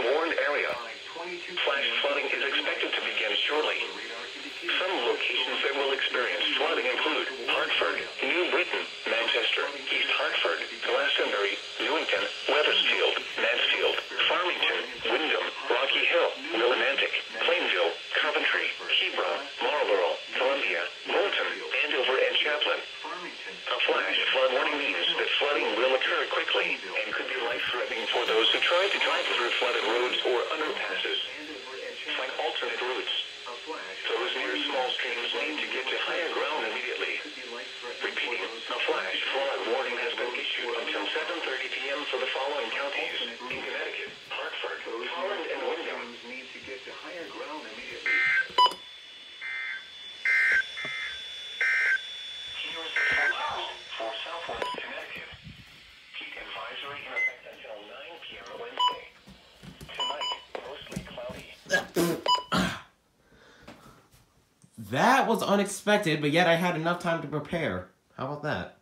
the warned area. Flash flooding is expected to begin shortly. Some locations that will experience flooding include Hartford, New Britain, Manchester, East Hartford, Glastonbury, Newington, Wethersfield, Mansfield, Farmington, Wyndham, Rocky Hill, Willimantic, Plainville, Coventry, Hebron, Marlborough, Columbia, Moulton, Andover, and Chaplin. A flash flood warning means that flooding will occur quickly and could be life-threatening for those who try to drive through flooded roads or underpasses. Find alternate routes. Those near small streams need to get to higher ground immediately. Repeating, a flash flood warning has been issued until 7:30 p.m. for the following counties: in Connecticut, Hartford, Holland, and Wyndham. Need to get to higher ground immediately. Here is the forecast for Southwest Connecticut. Heat advisory in effect until 9 p.m. Wednesday. Tonight, mostly cloudy. That was unexpected, but yet I had enough time to prepare. How about that?